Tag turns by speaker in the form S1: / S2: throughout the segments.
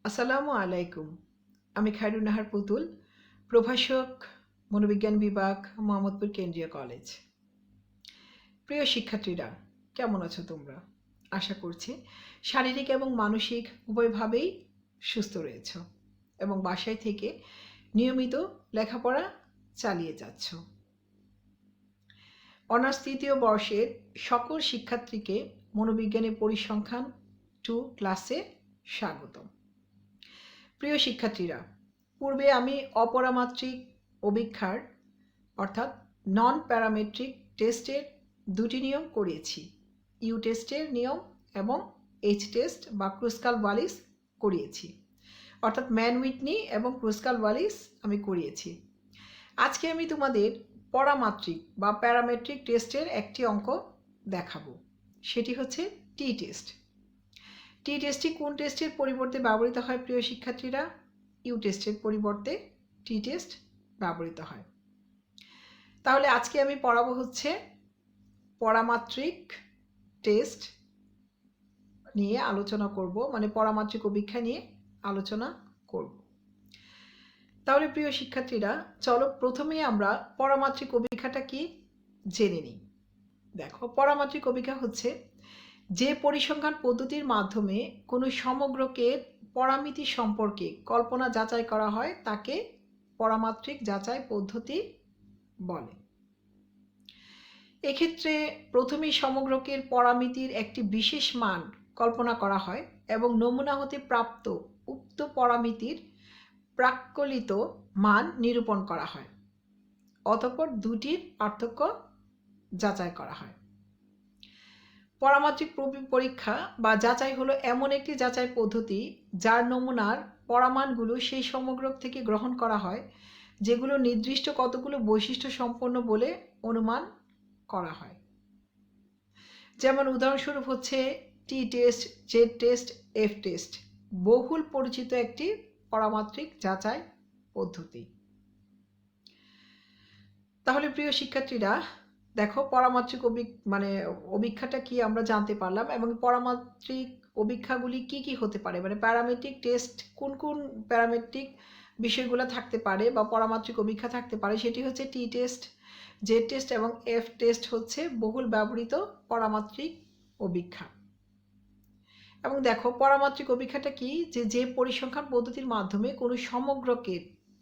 S1: আসসালামু আলাইকুম। আমি খায়রুন নাহার পুতুল, প্রভাষক, মনোবিজ্ঞান বিভাগ, মোহাম্মদপুর কেন্দ্রীয় কলেজ। প্রিয় শিক্ষার্থীরা, কেমন আছো তোমরা? আশা করছি শারীরিক এবং মানসিক উভয়ভাবেই সুস্থ রয়েছ এবং বাসায় থেকে নিয়মিত লেখাপড়া চালিয়ে যাচ্ছ। অনার্স তৃতীয় বর্ষের সকল শিক্ষার্থীকে মনোবিজ্ঞানের পরিসংখ্যান 2 ক্লাসে স্বাগতম। প্রিয় শিক্ষার্থীরা, পূর্বে আমি অপরামাত্রিক অভিক্ষার অর্থাৎ নন প্যারামেট্রিক টেস্টের দুটি নিয়ম করিয়েছি, ইউ টেস্টের নিয়ম এবং এইচ টেস্ট বা ক্রুস্কাল ওয়ালিস করিয়েছি, অর্থাৎ ম্যান উইটনি এবং ক্রুস্কাল ওয়ালিস আমি করিয়েছি। আজকে আমি তোমাদের পরামাত্রিক বা প্যারামেট্রিক টেস্টের একটি অঙ্ক দেখাবো, সেটি হচ্ছে টি টেস্ট। টি টেস্টটি কোন টেস্টের পরিবর্তে ব্যবহৃত হয় প্রিয় শিক্ষার্থীরা? ইউ টেস্টের পরিবর্তে টি টেস্ট ব্যবহৃত হয়। তাহলে আজকে আমি পড়াবো হচ্ছে পরামাত্রিক টেস্ট নিয়ে আলোচনা করব, মানে পরামাত্রিক অভিক্ষা নিয়ে আলোচনা করব। তাহলে প্রিয় শিক্ষার্থীরা, চলো প্রথমেই আমরা পরামাত্রিক অভিক্ষাটা কি জেনে নিই। দেখো, পরামাত্রিক অভিক্ষা হচ্ছে যে পরিসংখ্যান পদ্ধতির মাধ্যমে কোনো সমগ্রকে পরামিতি সম্পর্কে কল্পনা যাচাই করা হয় তাকে পরামাত্রিক যাচাই পদ্ধতি বলে। এক্ষেত্রে প্রথমেই সমগ্রকের পরামিতির একটি বিশেষ মান কল্পনা করা হয় এবং নমুনা হতে প্রাপ্ত উক্ত পরামিতির প্রাক্কলিত মান নিরূপণ করা হয়। অতঃপর দুটির পার্থক্য যাচাই করা হয়। পরামাত্রিক পরীক্ষা বা যাচাই হলো এমন একটি যাচাই পদ্ধতি যার নমুনার পরামাণগুলো সেই সমগ্রক থেকে গ্রহণ করা হয় যেগুলো নির্দিষ্ট কতগুলো বৈশিষ্ট্য সম্পন্ন বলে অনুমান করা হয়। যেমন উদাহরণস্বরূপ হচ্ছে T test, Z test, F test, বহুল পরিচিত একটি পরামাত্রিক যাচাই পদ্ধতি। তাহলে প্রিয় শিক্ষার্থীরা, দেখো পরামাত্রিক অভিক্ষাটা কি আমরা জানতে পারলাম এবং পরামাত্রিক অভিক্ষাগুলি কি কি হতে পারে, মানে প্যারামেট্রিক টেস্ট কোন কোন প্যারামেট্রিক বিষয়গুলো থাকতে পারে বা পরামাত্রিক অভিক্ষা থাকতে পারে, সেটি হচ্ছে টি টেস্ট, জেড টেস্ট এবং এফ টেস্ট হচ্ছে বহুল ব্যবহৃত পরামাত্রিক অভিক্ষা। এবং দেখো, পরামাত্রিক অভিক্ষাটা কি, যে পরিসংখ্যান পদ্ধতির মাধ্যমে কোনো সমগ্রকে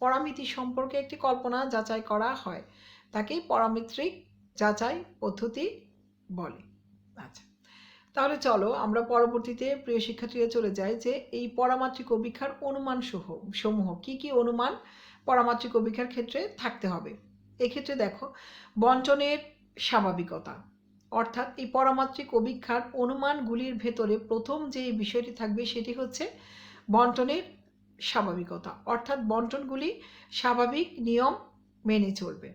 S1: পরামিতি সম্পর্কে একটি কল্পনা যাচাই করা হয় তাকেই পরামিত্রিক যাচাই পদ্ধতি বলে। আচ্ছা, তাহলে চলো আমরা পরবর্তীতে প্রিয় শিক্ষার্থীরা চলে যাই যে এই পরামাত্রিক অভিক্ষার অনুমান সমূহ কি কি অনুমান পরামাত্রিক অভিক্ষার ক্ষেত্রে থাকতে হবে। এক্ষেত্রে দেখো, বণ্টনের স্বাভাবিকতা, অর্থাৎ এই পরামাত্রিক অভিক্ষার অনুমানগুলির ভেতরে প্রথম যে বিষয়টি থাকবে সেটি হচ্ছে বণ্টনের স্বাভাবিকতা, অর্থাৎ বণ্টনগুলি স্বাভাবিক নিয়ম মেনে চলবে।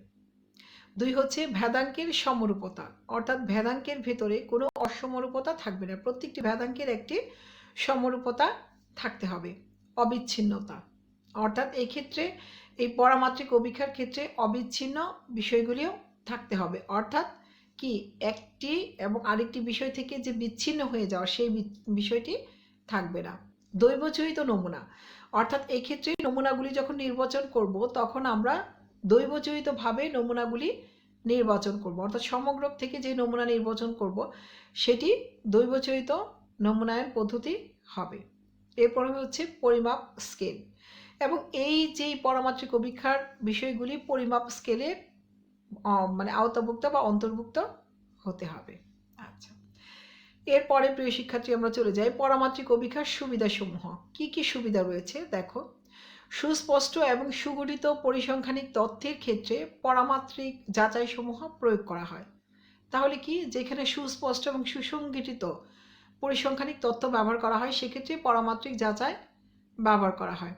S1: 2 হচ্ছে ভেদাঙ্কের সমরূপতা, অর্থাৎ ভেদাঙ্কের ভেতরে কোনো অসমরূপতা থাকবে না, প্রত্যেকটি ভেদাঙ্কের একটি সমরূপতা থাকতে হবে। অবিচ্ছিন্নতা, অর্থাৎ এই ক্ষেত্রে এই পরামাত্রিক অভিক্ষার ক্ষেত্রে অবিচ্ছিন্ন বিষয়গুলিও থাকতে হবে, অর্থাৎ কি একটি এবং আরেকটি বিষয় থেকে যে বিচ্ছিন্ন হয়ে যাওয়া সেই বিষয়টি থাকবে না। দৈবচয়িত নমুনা, অর্থাৎ এই ক্ষেত্রে নমুনাগুলি যখন নির্বাচন করব তখন আমরা দৈবচয়িতভাবে নমুনাগুলি নির্বাচন করব, অর্থাৎ সমগ্রক থেকে যে নমুনা নির্বাচন করব সেটি দৈবচয়িত নমুনায়ন পদ্ধতি হবে। এরপরে হচ্ছে পরিমাপ স্কেল, এবং এই যে পরামাত্রিক অভিক্ষার বিষয়গুলি পরিমাপ স্কেলের আওতাভুক্ত বা অন্তর্ভুক্ত হতে হবে। আচ্ছা, এরপরে প্রিয় শিক্ষার্থী আমরা চলে যাই পরামাত্রিক অভিক্ষার সুবিধাসমূহ। কি কি সুবিধা রয়েছে দেখো। সুস্পষ্ট এবং সুগঠিত পরিসংখ্যানিক তথ্যের ক্ষেত্রে পরামাত্রিক যাচাইসমূহ প্রয়োগ করা হয়। তাহলে কি, যেখানে সুস্পষ্ট এবং সুসংগঠিত পরিসংখ্যানিক তথ্য ব্যবহার করা হয় সেক্ষেত্রে পরামাত্রিক যাচাই ব্যবহার করা হয়।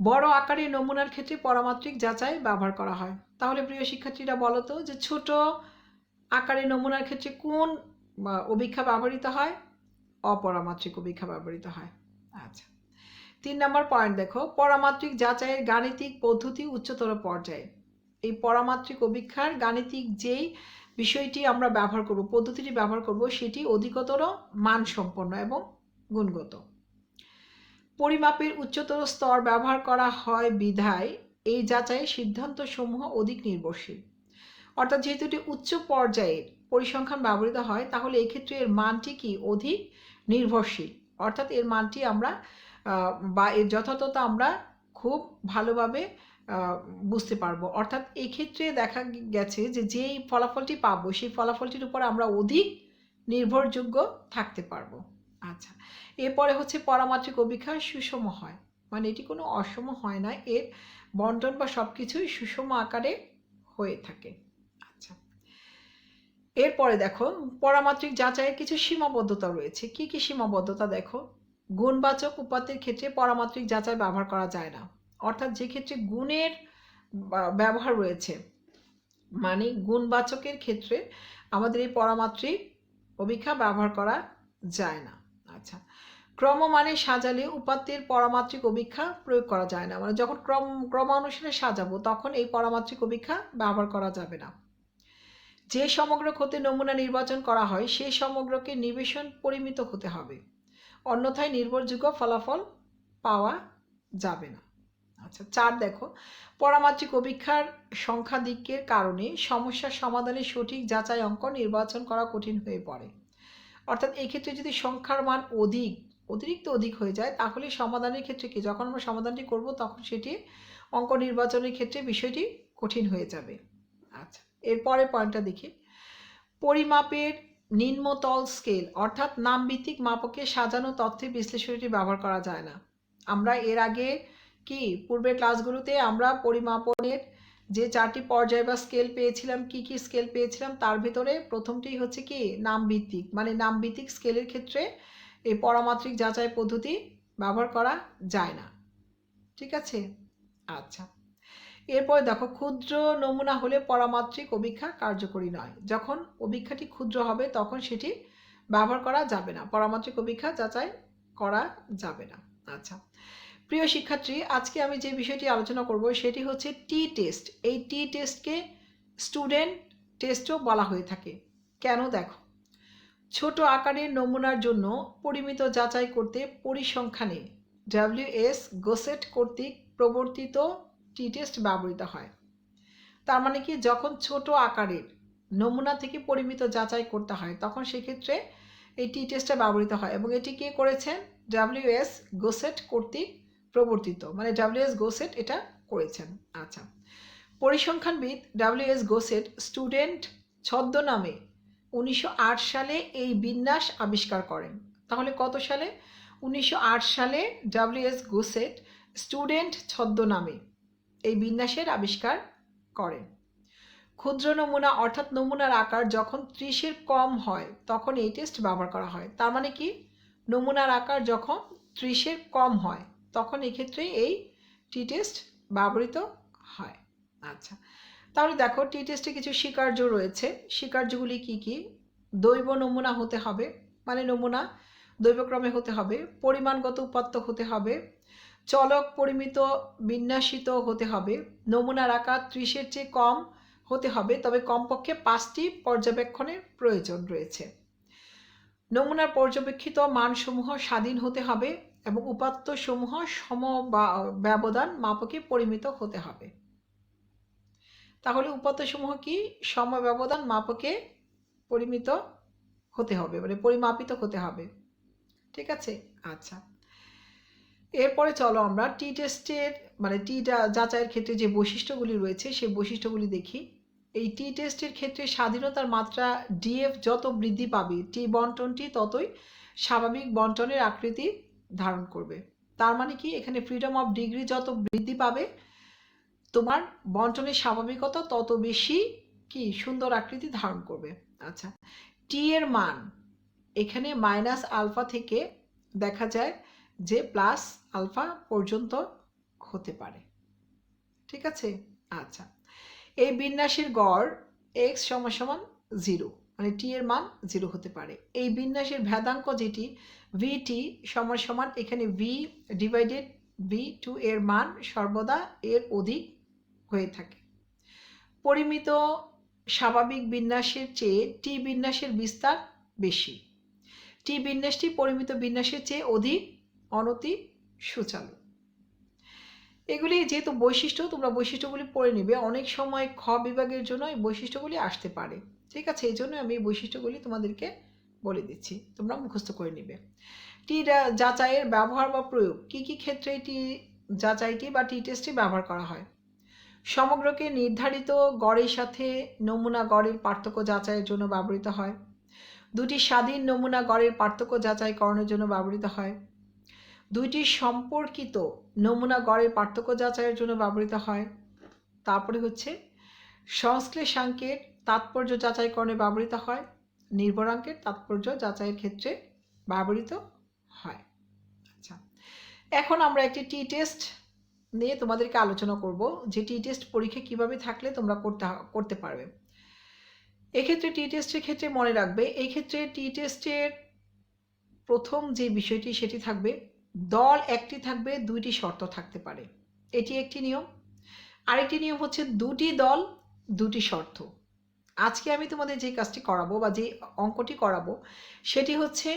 S1: বড় আকারের নমুনার ক্ষেত্রে পরামাত্রিক যাচাই ব্যবহার করা হয়। তাহলে প্রিয় শিক্ষার্থীরা বলো তো যে ছোট আকারের নমুনার ক্ষেত্রে কোন অভিক্ষা ব্যবহৃত হয়? অপরামাত্রিক অভিক্ষা ব্যবহৃত হয়। আচ্ছা, 3 নম্বর পয়েন্ট দেখো, পরামাত্রিক যাচাইয়ের গাণিতিক পদ্ধতি উচ্চতর পর্যায়ে। এই পরামাত্রিক অভিক্ষার গাণিতিক যেই বিষয়টি আমরা ব্যবহার করব, পদ্ধতিটি ব্যবহার করব, সেটি অধিকতর মানসম্পন্ন এবং গুণগত। পরিমাপের উচ্চতর স্তর ব্যবহার করা হয় বিধায় এই যাচাইয়ের সিদ্ধান্তসমূহ অধিক নির্ভরশীল। অর্থাৎ যেহেতু এটি উচ্চ পর্যায়ের পরিসংখ্যান ব্যবহৃত হয়, তাহলে এক্ষেত্রে এর মানটি কি অধিক নির্ভরশীল। অর্থাৎ এর মানটি আমরা বা এর যথার্থতা আমরা খুব ভালোভাবে বুঝতে পারবো। অর্থাৎ এই ক্ষেত্রে দেখা গেছে যে যেই ফলাফলটি পাবো সেই ফলাফলটির উপর আমরা অধিক নির্ভরযোগ্য থাকতে পারবো। আচ্ছা, এরপরে হচ্ছে পরামাত্রিক অভিক্ষা সুষম হয়, মানে এটি কোনো অসম হয় না, এর বন্টন বা সবকিছুই সুষম আকারে হয়ে থাকে। আচ্ছা, এরপরে দেখো পরামাত্রিক যাচাইয়ের কিছু সীমাবদ্ধতা রয়েছে। কি কি সীমাবদ্ধতা দেখো? গুণবাচক উপাত্তের ক্ষেত্রে পরামাত্রিক যাচাই ব্যবহার করা যায় না। অর্থাৎ যে ক্ষেত্রে গুণের ব্যবহার রয়েছে, মানে গুণবাচকের ক্ষেত্রে আমাদের এই পরামাত্রিক অভিক্ষা ব্যবহার করা যায় না। আচ্ছা, ক্রমমানে সাজালে উপাত্তের পরামাত্রিক অভিক্ষা প্রয়োগ করা যায় না, মানে যখন ক্রমানুসারে সাজাবো তখন এই পরামাত্রিক অভিক্ষা ব্যবহার করা যাবে না। যে সমগ্র হতে নমুনা নির্বাচন করা হয় সেই সমগ্রকে নিবেশন পরিমিত হতে হবে, অন্যথায় নির্ভরযোগ্য ফলাফল পাওয়া যাবে না। আচ্ছা, 4 দেখো পরামাত্রিক অভিক্ষার সংখ্যাধিক্যের কারণে সমস্যার সমাধানের সঠিক যাচাই অঙ্ক নির্বাচন করা কঠিন হয়ে পড়ে। অর্থাৎ এই ক্ষেত্রে যদি সংখ্যার মান অতিরিক্ত অধিক হয়ে যায়, তাহলে সমাধানের ক্ষেত্রে কি, যখন আমরা সমাধানটি করব তখন সেটি অঙ্ক নির্বাচনের ক্ষেত্রে বিষয়টি কঠিন হয়ে যাবে। আচ্ছা, এরপরে পয়েন্টটা দেখি। পরিমাপের নিম্নতল স্কেল অর্থাৎ নামভিত্তিক মাপকে সাজানো তথ্যের বিশ্লেষণটি ব্যবহার করা যায় না। আমরা এর আগে কি পূর্বের ক্লাসগুলোতে আমরা পরিমাপনের যে 4টি পর্যায় বা স্কেল পেয়েছিলাম, কি কি স্কেল পেয়েছিলাম, তার ভিতরে প্রথমটি হচ্ছে কি নামভিত্তিক, মানে নামভিত্তিক স্কেলের ক্ষেত্রে এই পরামাত্রিক যাচাই পদ্ধতি ব্যবহার করা যায় না। ঠিক আছে? আচ্ছা, এরপরে দেখো ক্ষুদ্র নমুনা হলে পরামাত্রিক অভিক্ষা কার্যকরী নয়। যখন অভিক্ষাটি ক্ষুদ্র হবে তখন সেটি ব্যবহার করা যাবে না, পরামাত্রিক অভিক্ষা যাচাই করা যাবে না। আচ্ছা, প্রিয় শিক্ষার্থী, আজকে আমি যে বিষয়টি আলোচনা করব সেটি হচ্ছে টি টেস্ট। এই টি টেস্টকে স্টুডেন্ট টেস্টও বলা হয়ে থাকে। কেন? দেখো, ছোট আকারের নমুনার জন্য পরিমিত যাচাই করতে পরিসংখ্যানে WS গোসেট কর্তৃক প্রবর্তিত টি টেস্ট ব্যবহৃত হয়। তার মানে কি, যখন ছোট আকারের নমুনা থেকে পরিমিত যাচাই করতে হয় তখন সেক্ষেত্রে এই টি টেস্টটা ব্যবহৃত হয়, এবং এটি কে করেছেন? WS গোসেট কর্তৃক প্রবর্তিত, মানে WS গোসেট এটা করেছেন। আচ্ছা, পরিসংখ্যানবিদ WS গোসেট স্টুডেন্ট ছদ্মনামে 1908 সালে এই বিন্যাস আবিষ্কার করেন। তাহলে কত সালে? 1908 সালে WS গোসেট স্টুডেন্ট ছদ্মনামে এই বিন্যাসের আবিষ্কার করেন। ক্ষুদ্র নমুনা অর্থাৎ নমুনার আকার যখন 30-এর কম হয় তখন এই টেস্ট ব্যবহার করা হয়। তার মানে কি, নমুনার আকার যখন 30-এর কম হয় তখন এক্ষেত্রে এই টি টেস্ট ব্যবহৃত হয়। আচ্ছা, তাহলে দেখো টি টেস্টে কিছু স্বীকার্য রয়েছে। স্বীকার্যগুলি কি কি? দৈব নমুনা হতে হবে, মানে নমুনা দৈবক্রমে হতে হবে, পরিমাণগত উপাত্ত হতে হবে, চলক পরিমিত বিন্যাসিত হতে হবে, নমুনার আকার 30-এর চেয়ে কম হতে হবে, তবে কমপক্ষে 5টি পর্যবেক্ষণের প্রয়োজন রয়েছে, নমুনার পর্যবেক্ষিত মানসমূহ স্বাধীন হতে হবে এবং উপাত্তসমূহ সমব্যবধান মাপকে পরিমিত হতে হবে। তাহলে উপাত্তসমূহ কি? সমব্যবধান মাপকে পরিমিত হতে হবে, মানে পরিমাপিত হতে হবে। ঠিক আছে? আচ্ছা, এরপরে চলো আমরা টি টেস্টের মানে টি যাচাইয়ের ক্ষেত্রে যে বৈশিষ্ট্যগুলি রয়েছে সেই বৈশিষ্ট্যগুলি দেখি। এই টি টেস্টের ক্ষেত্রে স্বাধীনতার মাত্রা DF যত বৃদ্ধি পাবে টি বন্টনটি ততই স্বাভাবিক বন্টনের আকৃতি ধারণ করবে। তার মানে কি, এখানে ফ্রিডম অফ ডিগ্রি যত বৃদ্ধি পাবে তোমার বন্টনের স্বাভাবিকতা তত বেশি কি সুন্দর আকৃতি ধারণ করবে। আচ্ছা, টি এর মান এখানে মাইনাস আলফা থেকে দেখা যায় যে প্লাস আলফা পর্যন্ত হতে পারে। ঠিক আছে? আচ্ছা, এই বিন্যাসের গড় x = 0, মানে টি এর মান 0 হতে পারে। এই বিন্যাসের ভেদাঙ্ক যেটি VT = এখানে V/V2 এর মান সর্বদা এর অধিক হয়ে থাকে। পরিমিত স্বাভাবিক বিন্যাসের চেয়ে টি বিন্যাসের বিস্তার বেশি। টি বিন্যাসটি পরিমিত বিন্যাসের চেয়ে অধিক অনতি সুচালু। এগুলি যেহেতু বৈশিষ্ট্য, তোমরা বৈশিষ্ট্যগুলি পড়ে নিবে। অনেক সময় খ বিভাগের জন্য এই বৈশিষ্ট্যগুলি আসতে পারে। ঠিক আছে, এই জন্য আমি এই বৈশিষ্ট্যগুলি তোমাদেরকে বলে দিচ্ছি, তোমরা মুখস্থ করে নিবে। টি যাচাইয়ের ব্যবহার বা প্রয়োগ, কি কি ক্ষেত্রে টি যাচাইটি বা টি টেস্টটি ব্যবহার করা হয়? সমগ্রকে নির্ধারিত গড়ের সাথে নমুনা গড়ের পার্থক্য যাচাইয়ের জন্য ব্যবহৃত হয়। দুটি স্বাধীন নমুনা গড়ের পার্থক্য যাচাইকরণের জন্য ব্যবহৃত হয়। দুইটি সম্পর্কিত নমুনা গড়ের পার্থক্য যাচাইয়ের জন্য ব্যবহৃত হয়। তারপরে হচ্ছে সংশ্লেষাঙ্কের তাৎপর্য যাচাইকরণে ব্যবহৃত হয়। নির্ভরাঙ্কের তাৎপর্য যাচাইয়ের ক্ষেত্রে ব্যবহৃত হয়। আচ্ছা, এখন আমরা একটি টি টেস্ট নিয়ে তোমাদেরকে আলোচনা করব, যে টি টেস্ট পরীক্ষা কিভাবে থাকলে তোমরা করতে পারবে। এক্ষেত্রে টি টেস্টের ক্ষেত্রে মনে রাখবে, এই ক্ষেত্রে টি টেস্টের প্রথম যে বিষয়টি সেটি থাকবে দল একটি থাকবে, দুইটি শর্ত থাকতে পারে, এটি একটি নিয়ম। আরেকটি নিয়ম হচ্ছে দুটি দল দুটি শর্ত। আজকে আমি তোমাদের যে কাজটি করাবো বা যে অঙ্কটি করাবো সেটি হচ্ছে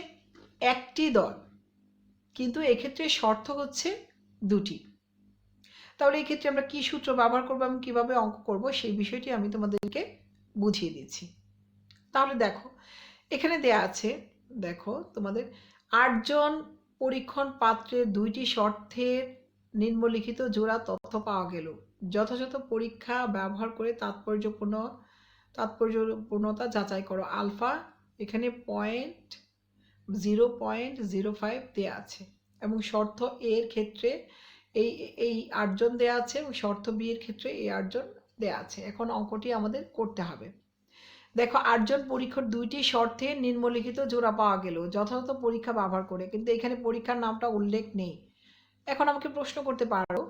S1: একটি দল, কিন্তু এক্ষেত্রে শর্ত হচ্ছে দুটি। তাহলে এই ক্ষেত্রে আমরা কি সূত্র ব্যবহার করবো এবং কিভাবে অঙ্ক করব সেই বিষয়টি আমি তোমাদেরকে বুঝিয়ে দিচ্ছি। তাহলে দেখো, এখানে দেয়া আছে, দেখো তোমাদের 8 জন পরীক্ষণ পাত্রের দুইটি শর্তের নিম্নলিখিত জোড়া তথ্য পাওয়া গেল। যথাযথ পরীক্ষা ব্যবহার করে তাৎপর্যপূর্ণতা যাচাই করো। আলফা এখানে 0.05 দেয়া আছে এবং শর্ত এ এর ক্ষেত্রে এই 8 জন দেয়া আছে এবং শর্ত বি এর ক্ষেত্রে এই 8 জন দেয়া আছে। এখন অঙ্কটি আমাদের করতে হবে। দেখো, 8 জন পরীক্ষক দুইটি শর্তে নিম্নলিখিত জোড়া পাওয়া গেল যথাযথ পরীক্ষা ব্যবহার করে, কিন্তু এখানে পরীক্ষার নামটা উল্লেখ নেই। এখন আমাকে প্রশ্ন করতে পারো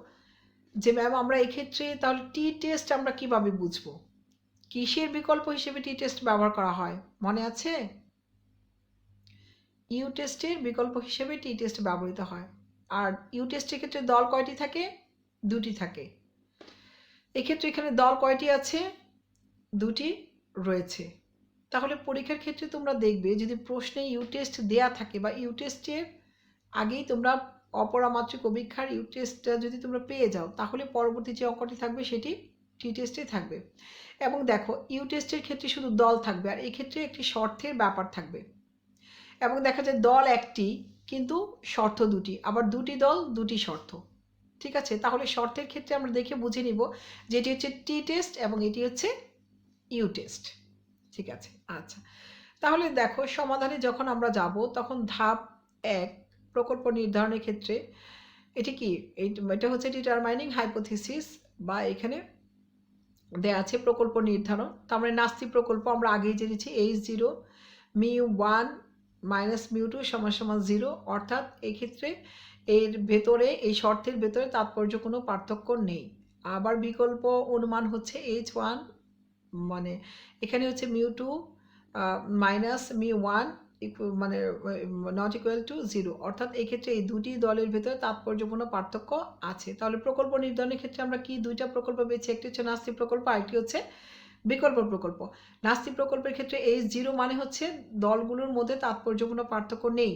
S1: যে ম্যাম আমরা এই ক্ষেত্রে তাহলে টি টেস্ট আমরা কিভাবে বুঝবো? কিসের বিকল্প হিসেবে টি টেস্ট ব্যবহার করা হয় মনে আছে? ইউ টেস্টের বিকল্প হিসেবে টি টেস্ট ব্যবহৃত হয়। আর ইউ টেস্টের ক্ষেত্রে দল কয়টি থাকে? দুটি থাকে। এক্ষেত্রে এখানে দল কয়টি আছে? দুটি রয়েছে। তাহলে পরীক্ষার ক্ষেত্রে তোমরা দেখবে যদি প্রশ্নে ইউ টেস্ট দেয়া থাকে বা ইউ টেস্টের আগেই তোমরা অপরামাত্রিক অভিক্ষার ইউ টেস্টটা যদি তোমরা পেয়ে যাও, তাহলে পরবর্তী যে অঙ্কটি থাকবে সেটি টি টেস্টে থাকবে। এবং দেখো, ইউ টেস্টের ক্ষেত্রে শুধু দল থাকবে, আর এই ক্ষেত্রে একটি শর্তের ব্যাপার থাকবে। এবং দেখা যায় দল একটি কিন্তু শর্ত দুটি, আবার দুটি দল দুটি শর্ত। ঠিক আছে, তাহলে শর্তের ক্ষেত্রে আমরা দেখে বুঝে নিব যে এটি হচ্ছে টি টেস্ট এবং এটি হচ্ছে ইউ টেস্ট। ঠিক আছে, আচ্ছা, তাহলে দেখো সমাধানে যখন আমরা যাব তখন ধাপ 1 প্রকল্প নির্ধারণের ক্ষেত্রে এটি কি, এটা হচ্ছে ডিটারমাইনিং হাইপোথিসিস, বা এখানে দেয়া আছে প্রকল্প নির্ধারণ। তার মানে নাস্তি প্রকল্প আমরা আগেই জেনেছি H0 μ1 মাইনাস μ2 সমান সমান 0, অর্থাৎ এই ক্ষেত্রে এর ভেতরে এই শর্তের ভেতরে তাৎপর্য কোনো পার্থক্য নেই। আবার বিকল্প অনুমান হচ্ছে H1 মানে এখানে হচ্ছে μ2 মাইনাস μ1 মানে নট ইকুয়াল টু 0, অর্থাৎ এই ক্ষেত্রে এই দুটি দলের ভেতরে তাৎপর্যপূর্ণ পার্থক্য আছে। তাহলে প্রকল্প নির্ধারণের ক্ষেত্রে আমরা কি দুইটা প্রকল্প পেয়েছি, একটি হচ্ছে নাস্তি প্রকল্প, আরেকটি হচ্ছে বিকল্প প্রকল্প। নাস্তি প্রকল্পের ক্ষেত্রে H0 মানে হচ্ছে দলগুলোর মধ্যে তাৎপর্যপূর্ণ পার্থক্য নেই,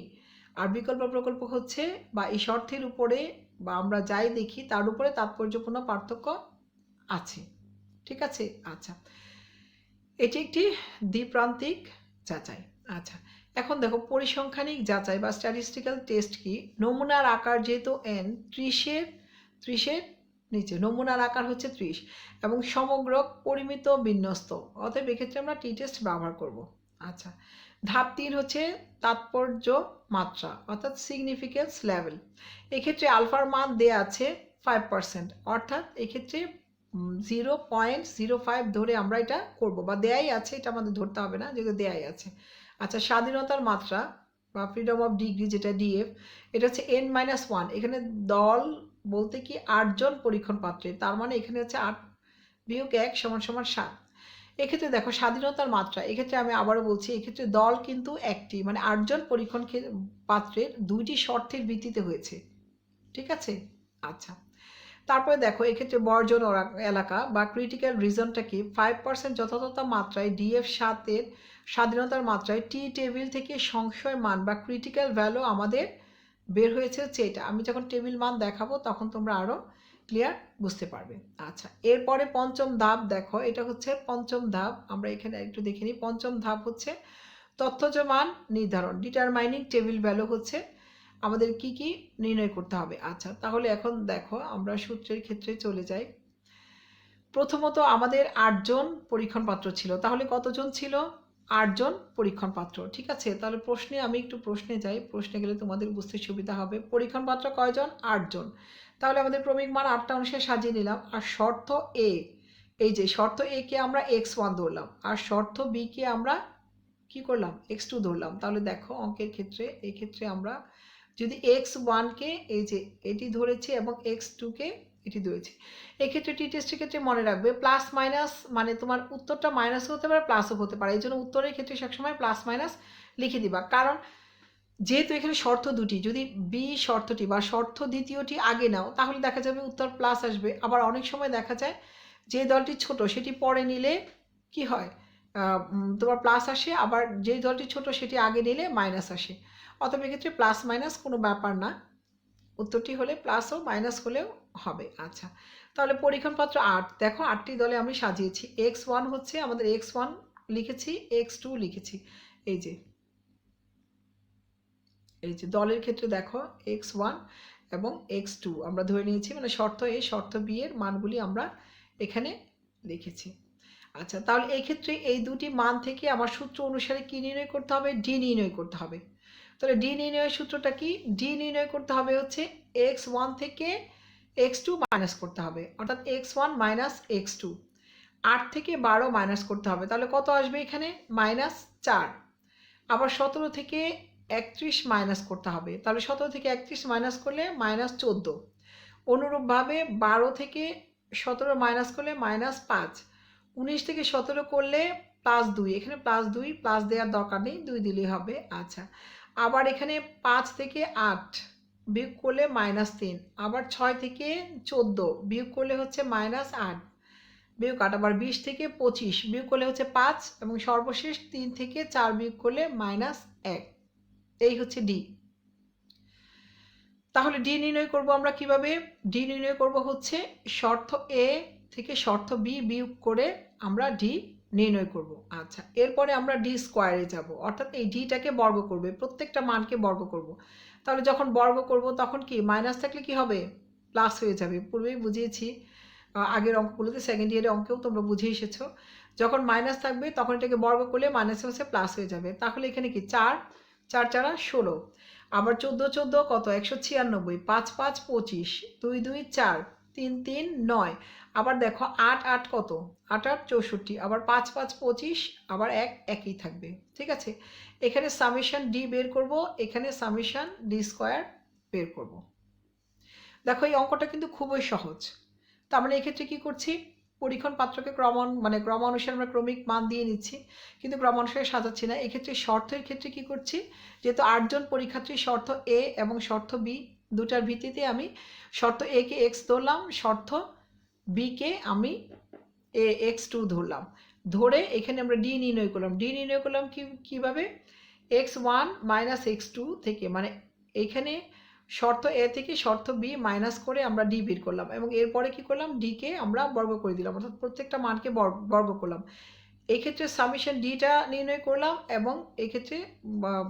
S1: আর বিকল্প প্রকল্প হচ্ছে বা এই শর্তের উপরে বা আমরা যাই দেখি তার উপরে তাৎপর্যপূর্ণ পার্থক্য আছে। ঠিক আছে, আচ্ছা, এটি একটি দ্বিপ্রান্তিক যাচাই। আচ্ছা, এখন দেখো পরিসংখ্যানিক যাচাই বা স্ট্যাটিস্টিক্যাল টেস্ট কি? নমুনার আকার যেহেতু n 30-এর নিচে, নমুনার আকার হচ্ছে 30 এবং সমগ্র পরিমিত বিন্যস্ত, অতএব এক্ষেত্রে আমরা টি টেস্ট ব্যবহার করব। আচ্ছা, ধাপ 3 হচ্ছে তাৎপর্য মাত্রা অর্থাৎ সিগনিফিকেন্স লেভেল। এক্ষেত্রে আলফার মান দেয়া আছে 5%, অর্থাৎ এক্ষেত্রে 0.05 ধরে আমরা এটা করব, বা দেয়াই আছে, এটা আমাদের ধরতে হবে না যেহেতু দেয়াই আছে। আচ্ছা, স্বাধীনতার মাত্রা বা ফ্রিডম অফ ডিগ্রি যেটা ডিএফ, এটা হচ্ছে n-1। এখানে দল বলতে কি 8 জন পরীক্ষণ পাত্রের, তার মানে এখানে হচ্ছে 8 বিয়োগ 1 সমান সমান 7। এক্ষেত্রে দেখো স্বাধীনতার মাত্রা, এক্ষেত্রে আমি আবারও বলছি এক্ষেত্রে দল কিন্তু একটি, মানে 8 জন পরীক্ষণ পাত্রের দুইটি শর্তের ভিত্তিতে হয়েছে। ঠিক আছে, আচ্ছা, তারপরে দেখো এক্ষেত্রে বর্জন এলাকা বা ক্রিটিক্যাল রিজনটা কি? 5% যথাযথতা মাত্রায় ডিএফ 7-এর স্বাধীনতার মাত্রায় টি টেবিল থেকে সংশয় মান বা ক্রিটিক্যাল ভ্যালু আমাদের বের হয়েছে হচ্ছে এটা। আমি যখন টেবিল মান দেখাবো তখন তোমরা আরও ক্লিয়ার বুঝতে পারবে। আচ্ছা, এরপরে পঞ্চম ধাপ দেখো, এটা হচ্ছে পঞ্চম ধাপ। আমরা এখানে একটু দেখে নিই। পঞ্চম ধাপ হচ্ছে তথ্যজ মান নির্ধারণ, ডিটারমাইনিং টেবিল ভ্যালু হচ্ছে আমাদের কি কি নির্ণয় করতে হবে। আচ্ছা, তাহলে এখন দেখো আমরা সূত্রের ক্ষেত্রে চলে যাই। প্রথমত আমাদের 8 জন পরীক্ষণ পাত্র ছিল, তাহলে কতজন ছিল? 8 জন পরীক্ষণ পাত্র। ঠিক আছে, তাহলে প্রশ্নে আমি একটু প্রশ্নে যাই, প্রশ্নে গেলে তোমাদের বুঝতে সুবিধা হবে। পরীক্ষণ পাত্র কয়জন? 8 জন। তাহলে আমাদের ক্রমিক মান 8টা অনুসারে সাজিয়ে নিলাম। আর শর্ত এ, এই যে শর্ত এ কে আমরা x1 ধরলাম, আর শর্ত বি কে আমরা কি করলাম? x2 ধরলাম। তাহলে দেখো অঙ্কের ক্ষেত্রে, এই ক্ষেত্রে আমরা যদি x1 কে এই যে এটি ধরেছি এবং x2 কে এটি ধরেছি, এক্ষেত্রে টি টেস্টের ক্ষেত্রে মনে রাখবে প্লাস মাইনাস মানে তোমার উত্তরটা মাইনাস হতে পারে প্লাসও হতে পারে, এই জন্য উত্তরের ক্ষেত্রে সবসময় প্লাস মাইনাস লিখে দিবা। কারণ যেহেতু এখানে শর্ত দুটি, যদি বি শর্তটি বা শর্ত দ্বিতীয়টি আগে নাও তাহলে দেখা যাবে উত্তর প্লাস আসবে। আবার অনেক সময় দেখা যায় যে দলটি ছোট সেটি পরে নিলে কি হয়, তোমার প্লাস আসে, আবার যে দলটি ছোট সেটি আগে নিলে মাইনাস আসে। অতএব এক্ষেত্রে প্লাস মাইনাস কোনো ব্যাপার না, উত্তরটি হলে প্লাসও মাইনাস হলেও হবে। আচ্ছা, তাহলে পরীক্ষণপত্র 8, দেখো 8টি দলে আমি সাজিয়েছি। x1 হচ্ছে আমাদের x1 লিখেছি, x2 লিখেছি। এই যে দলের ক্ষেত্রে দেখো x1 এবং x2 আমরা ধরে নিয়েছি, মানে শর্ত এ শর্ত বি এর মানগুলি আমরা এখানে লিখেছি। আচ্ছা, তাহলে এই ক্ষেত্রে এই দুটি মান থেকে আমার সূত্র অনুসারে কি নির্ণয় করতে হবে? ডি নির্ণয় করতে হবে। তাহলে ডি নির্ণয়ের সূত্রটা কি? ডি নির্ণয় করতে হবে হচ্ছে x1 থেকে x2 মাইনাস করতে হবে, অর্থাৎ x1 মাইনাস x2। 8 থেকে 12 মাইনাস করতে হবে, তাহলে কত আসবে এখানে? -4। আবার 17 থেকে 31 মাইনাস করতে হবে, তাহলে 17 থেকে 31 মাইনাস করলে -14। অনুরূপভাবে 12 থেকে 17 মাইনাস করলে -5। 19 থেকে 17 করলে +2, এখানে +2, প্লাস দেওয়ার দরকার নেই, 2 দিলেই হবে। আচ্ছা, আবার এখানে 5 থেকে 8 বিয়োগ করলে -3, আবার 6 থেকে 14 বিয়োগ করলে হচ্ছে -8 বিয়োগ 8, আবার 20 থেকে 25 বিয়োগ করলে হচ্ছে 5, এবং সর্বশেষ 3 থেকে 4 বিয়োগ করলে -1। এই হচ্ছে ডি। তাহলে ডি নির্ণয় করব আমরা কিভাবে? ডি নির্ণয় করব হচ্ছে শর্ত এ থেকে শর্ত বি বিয়োগ করে আমরা ডি নির্ণয় করব। আচ্ছা, এরপরে আমরা ডি স্কোয়ারে যাব, অর্থাৎ এই ডিটাকে বর্গ করবে, প্রত্যেকটা মানকে বর্গ করব। তাহলে যখন বর্গ করব তখন কি মাইনাস থাকলে কি হবে? প্লাস হয়ে যাবে। পূর্বেই বুঝিয়েছি আগের অঙ্কগুলোতে, সেকেন্ড ইয়ারের অঙ্কেও তোমরা বুঝে এসেছো। যখন মাইনাস থাকবে তখন এটাকে বর্গ করলে মাইনাস হচ্ছে প্লাস হয়ে যাবে। তাহলে এখানে কি 4, 4 4 16, আবার 14 14 কত? 196, 5 5 25, 2 2 4, 3 3 9, আবার দেখো 8 8 কত? 8 8 64, আবার 5 5 25, আবার 1 একই থাকবে। ঠিক আছে, এখানে সামেশন ডি বের করব, এখানে সামেশন ডি স্কোয়ার বের করব। দেখো এই অঙ্কটা কিন্তু খুবই সহজ। তার মানে এক্ষেত্রে কি করছি? পরীক্ষণ পাত্রকে ক্রমানুসারে আমরা ক্রমিক মান দিয়ে নিচ্ছি, কিন্তু ক্রমানুসারে সাজাচ্ছি না। এক্ষেত্রে শর্তের ক্ষেত্রে কি করছি? যেহেতু 8 জন পরীক্ষার্থীর শর্ত এ এবং শর্ত বি দুটার ভিত্তিতে আমি শর্ত এ কে x ধরলাম, শর্ত বি কে আমি x2 ধরলাম, ধরে এখানে আমরা ডি নির্ণয় করলাম। ডি নির্ণয় করলাম কিভাবে? x1 মাইনাস x2 থেকে, মানে এইখানে শর্ত এ থেকে শর্ত বি মাইনাস করে আমরা ডি বের করলাম, এবং এরপরে কি করলাম? ডি কে আমরা বর্গ করে দিলাম, অর্থাৎ প্রত্যেকটা মানকে বর্গ করলাম। এই ক্ষেত্রে সামেশন ডিটা নির্ণয় করলাম, এবং এই ক্ষেত্রে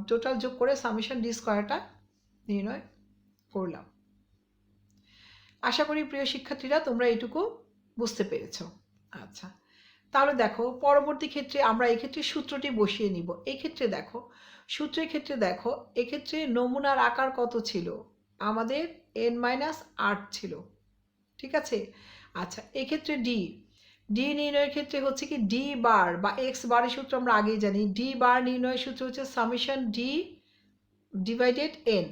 S1: টোটাল যোগ করে সামেশন ডি স্কোয়ারটা নির্ণয় করলাম। আশা করি প্রিয় শিক্ষার্থীরা তোমরা এইটুকু বুঝতে পেরেছো। আচ্ছা, তাহলে দেখো পরবর্তী ক্ষেত্রে আমরা এক্ষেত্রে সূত্রটি বসিয়ে নিব। এক্ষেত্রে দেখো সূত্রের ক্ষেত্রে দেখো এক্ষেত্রে নমুনার আকার কত ছিল? আমাদের n-8 ছিল। ঠিক আছে, আচ্ছা এক্ষেত্রে ডি নির্ণয়ের ক্ষেত্রে হচ্ছে কি ডি বার বা এক্স বারের সূত্র আমরা আগেই জানি। ডি বার নির্ণয়ের সূত্র হচ্ছে সামেশন ডি ডিভাইডেড এন।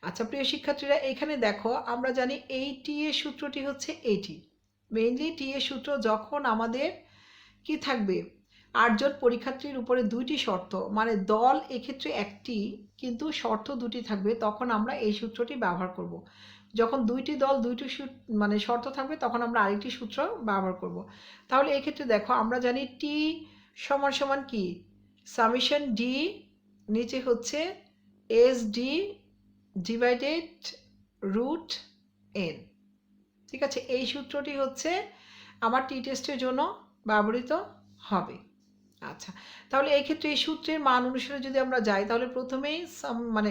S1: আচ্ছা প্রিয় শিক্ষার্থীরা, এখানে দেখো আমরা জানি এই টি এর সূত্রটি হচ্ছে এইটি। মেইনলি টি এর সূত্র যখন আমাদের কি থাকবে? 8 জন পরীক্ষার্থীর উপরে 2টি শর্ত, মানে দল এক্ষেত্রে একটি কিন্তু শর্ত 2টি থাকবে, তখন আমরা এই সূত্রটি ব্যবহার করব। যখন 2টি দল 2টি মানে শর্ত থাকবে তখন আমরা আরেকটি সূত্র ব্যবহার করব। তাহলে এক্ষেত্রে দেখো আমরা জানি টি সমান সমান কি? সামেশন ডি, নিচে হচ্ছে S D divided root N. ঠিক আছে, এই সূত্রটি হচ্ছে আমার টি টেস্টের জন্য ব্যবহৃত হবে। আচ্ছা, তাহলে এই ক্ষেত্রে এই সূত্রের মান অনুসারে যদি আমরা যাই তাহলে প্রথমেই মানে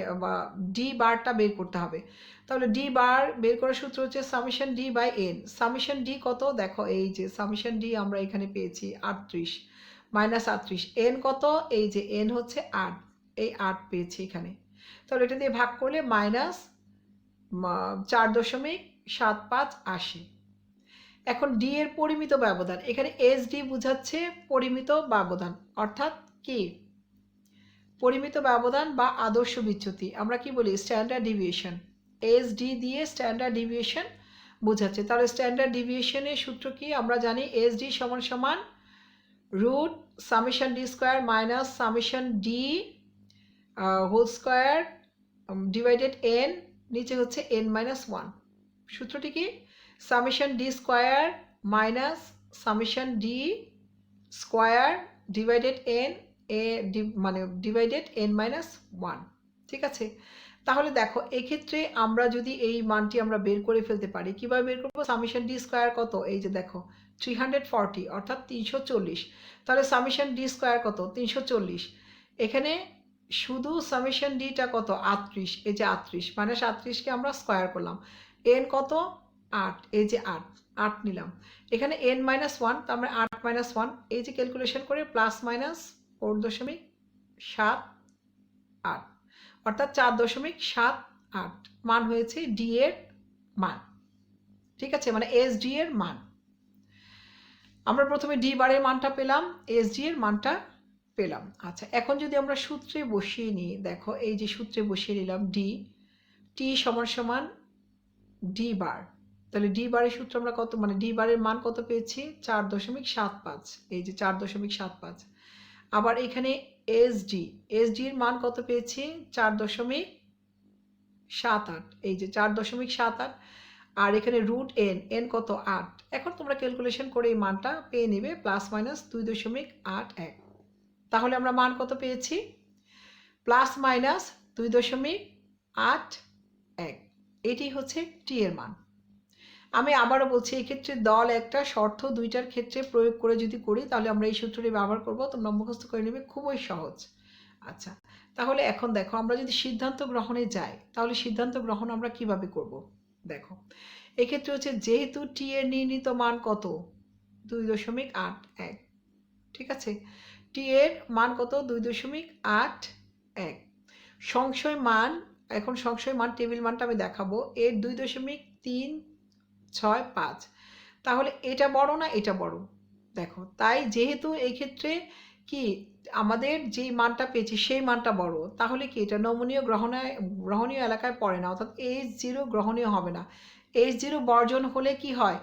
S1: ডি বারটা বের করতে হবে। তাহলে ডি বার বের করার সূত্র হচ্ছে summation D by N. Summation D কত দেখো, এই যে সামেশন ডি আমরা এখানে পেয়েছি 38 মাইনাস 38, এন কত, এই যে এন হচ্ছে 8, এই 8 পেয়েছি এখানে। তাহলে এটা দিয়ে ভাগ করলে মাইনাস 4.7580। এখন ডি এর পরিমিত ব্যবধান, এখানে এস ডি বোঝাচ্ছে পরিমিত ব্যবধান, অর্থাৎ কি পরিমিত ব্যবধান বা আদর্শ বিচ্যুতি, আমরা কি বলি স্ট্যান্ডার্ড ডিভিয়েশন। এস ডি দিয়ে স্ট্যান্ডার্ড ডিভিয়েশন বোঝাচ্ছে। তাহলে স্ট্যান্ডার্ড ডিভিয়েশনের সূত্র কি আমরা জানি, এস ডি সমান সমান root summation D square minus summation D whole square divided N, নিচে হচ্ছে এন মাইনাস ওয়ান। সূত্রটি কি summation D square minus summation D square divided N, মানে ডিভাইডেড এন মাইনাস ওয়ান। ঠিক আছে, তাহলে দেখো এক্ষেত্রে আমরা যদি এই মানটি আমরা বের করে ফেলতে পারি, কীভাবে বের করবো, সামেশন ডি স্কোয়ার কত, এই যে দেখো 340 অর্থাৎ 340, তাহলে সামেশন ডি স্কোয়ার কত 340, এখানে শুধু সামেশন ডিটা কত 38, এই যে 38 মানে 38কে আমরা স্কোয়ার করলাম, এন কত 8, এই যে 8 নিলাম, এখানে এন মাইনাস ওয়ান, তার মানে 8 মাইনাস ওয়ান, এই যে ক্যালকুলেশন করে প্লাস মাইনাস 4.78 অর্থাৎ 4.78 মান হয়েছে ডি এর মান। ঠিক আছে, মানে এস ডি এর মান। আমরা প্রথমে ডি বারের মানটা পেলাম, এস ডি এর মানটা পেলাম। আচ্ছা, এখন যদি আমরা সূত্রে বসিয়ে নিই, দেখো এই যে সূত্রে বসিয়ে নিলাম ডি টি সমান সমান ডি বার, তাহলে ডি বারের সূত্র আমরা কত, মানে ডি বারের মান কত পেয়েছি 4.75, এই যে 4.75। আবার এখানে এস ডি এর মান কত পেয়েছি 4.78, এই যে 4.78, আর এখানে রুট এন, এন কত 8। এখন তোমরা ক্যালকুলেশন করে এই মানটা পেয়ে নেবে প্লাস মাইনাস 2.81। তাহলে আমরা মান কত পেয়েছি প্লাস মাইনাস 2.81, এটি হচ্ছে টি এর মান। আমি আবারও বলছি, এক্ষেত্রে দল একটা শর্ত দুইটার ক্ষেত্রে প্রয়োগ করে যদি করি তাহলে আমরা এই সূত্রটি ব্যবহার করব, তোমরা মুখস্থ করে নেবে, খুবই সহজ। আচ্ছা, তাহলে এখন দেখো আমরা যদি সিদ্ধান্ত গ্রহণে যাই তাহলে সিদ্ধান্ত গ্রহণ আমরা কিভাবে করব। দেখো এক্ষেত্রে হচ্ছে যেহেতু টি এর নির্ণীত মান কত 2.81, ঠিক আছে, টি এর মান কত 2.81, সংশয় মান, এখন সংশয় মান টেবিল মানটা আমি দেখাবো, এর 2.365, তাহলে এটা বড় না এটা বড়, দেখো তাই যেহেতু এই ক্ষেত্রে কি আমাদের যেই মানটা পেয়েছি সেই মানটা বড়, তাহলে কি এটা নমনীয় গ্রহণীয় এলাকায় পড়ে না, অর্থাৎ H0 গ্রহণীয় হবে না। H0 বর্জন হলে কি হয়,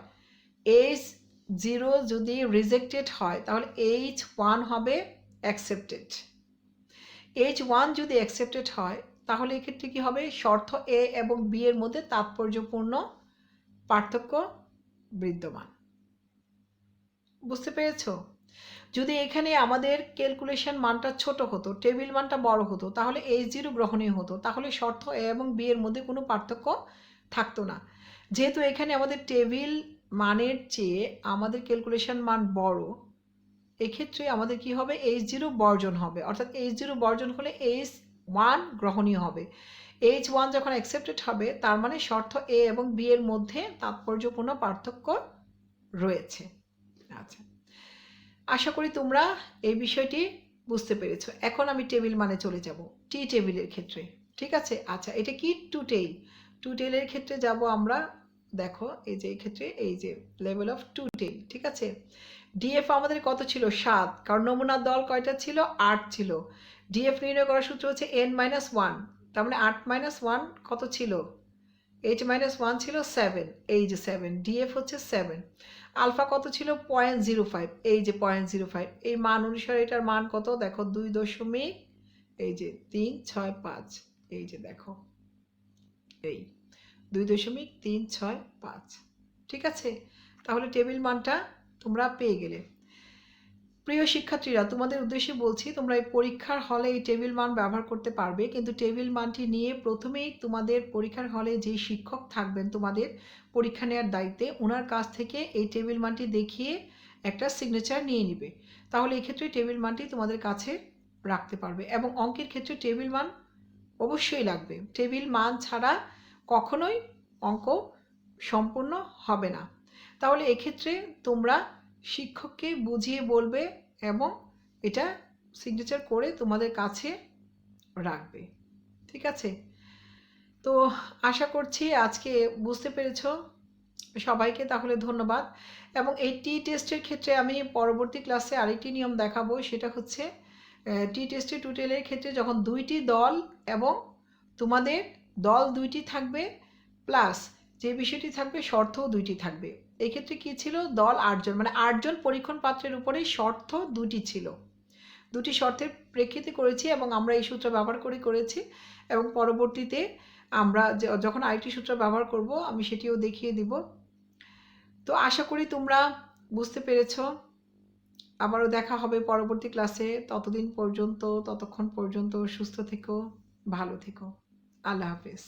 S1: H0 যদি রিজেক্টেড হয় তাহলে H1 হবে অ্যাকসেপ্টেড। H1 যদি অ্যাকসেপ্টেড হয় তাহলে এক্ষেত্রে কি হবে, শর্ত এ এবং বি এর মধ্যে তাৎপর্যপূর্ণ পার্থক্য বিদ্যমান। বুঝতে পেরেছো? যদি এখানে আমাদের ক্যালকুলেশন মানটা ছোট হতো, টেবিল মানটা বড় হতো, তাহলে H0 গ্রহণীয় হতো, তাহলে শর্ত এ এবং বি এর মধ্যে কোনো পার্থক্য থাকতো না। যেহেতু এখানে আমাদের টেবিল মানের চেয়ে আমাদের ক্যালকুলেশন মান বড়, এক্ষেত্রে আমাদের কি হবে H0 বর্জন হবে, অর্থাৎ H0 বর্জন হলে H1 গ্রহণীয় হবে। H1 যখন অ্যাকসেপ্টেড হবে তার মানে শর্ত এ এবং বি এর মধ্যে তাৎপর্যপূর্ণ পার্থক্য রয়েছে। আচ্ছা, আশা করি তোমরা এই বিষয়টি বুঝতে পেরেছো। এখন আমি টেবিল মানে চলে যাব টি টেবিলের ক্ষেত্রে। ঠিক আছে, আচ্ছা এটা কি টু টেইলের ক্ষেত্রে যাব আমরা। দেখো এই যে এই ক্ষেত্রে এই যে লেভেল অফ টু টেইল, ঠিক আছে, ডিএফ আমাদের কত ছিল 7, কারণ নমুনার দল কয়টা ছিল 8 ছিল। ডিএফ নির্ণয় করার সূত্র হচ্ছে n-1, তার মানে 8 - 1 কত ছিল 8 - 1 ছিল 7, এই যে 7, ডিএফ হচ্ছে 7। আলফা কত ছিল 0.05, এই যে 0.05, এই মান অনুসারে এটার মান কত দেখো 2.365, এই যে দেখো এই 2.365। ঠিক আছে, তাহলে টেবিল মানটা তোমরা পেয়ে গেলে। প্রিয় শিক্ষার্থীরা, তোমাদের উদ্দেশ্যে বলছি, তোমরা এই পরীক্ষার হলে এই টেবিল মান ব্যবহার করতে পারবে, কিন্তু টেবিল মানটি নিয়ে প্রথমেই তোমাদের পরীক্ষার হলে যেই শিক্ষক থাকবেন তোমাদের পরীক্ষা নেওয়ার দায়িত্বে, ওনার কাছ থেকে এই টেবিল মানটি দেখিয়ে একটা সিগনেচার নিয়ে নিবে। তাহলে এক্ষেত্রে টেবিল মানটি তোমাদের কাছে রাখতে পারবে। এবং অঙ্কের ক্ষেত্রে টেবিল মান অবশ্যই লাগবে। টেবিল মান ছাড়া কখনোই অঙ্ক সম্পূর্ণ হবে না। তাহলে এক্ষেত্রে তোমরা শিক্ষককে বুঝিয়ে বলবে এবং এটা সিগনেচার করে তোমাদের কাছে রাখবে। ঠিক আছে? তো আশা করছি আজকে বুঝতে পেরেছো। সবাইকে তাহলে ধন্যবাদ। এবং এই টি টেস্টের ক্ষেত্রে আমি পরবর্তী ক্লাসে আরেকটি নিয়ম দেখাবো, সেটা হচ্ছে টি টেস্টে টুটেলের ক্ষেত্রে যখন দুইটি দল এবং তোমাদের দল দুইটি থাকবে, প্লাস যে বিষয়টি থাকবে শর্তও দুইটি থাকবে। এক্ষেত্রে কি ছিল, দল 8 জন, মানে 8 জন পরীক্ষণ পাত্রের উপরেই শর্ত দুটি ছিল। দুটি শর্তের প্রেক্ষিতে করেছি এবং আমরা এই সূত্র ব্যবহার করেছি। এবং পরবর্তীতে আমরা যখন আরেকটি সূত্র ব্যবহার করব আমি সেটিও দেখিয়ে দিব। তো আশা করি তোমরা বুঝতে পেরেছো। আবারও দেখা হবে পরবর্তী ক্লাসে। ততক্ষণ পর্যন্ত সুস্থ থেকো, ভালো থেকো। আল্লাহ হাফেজ।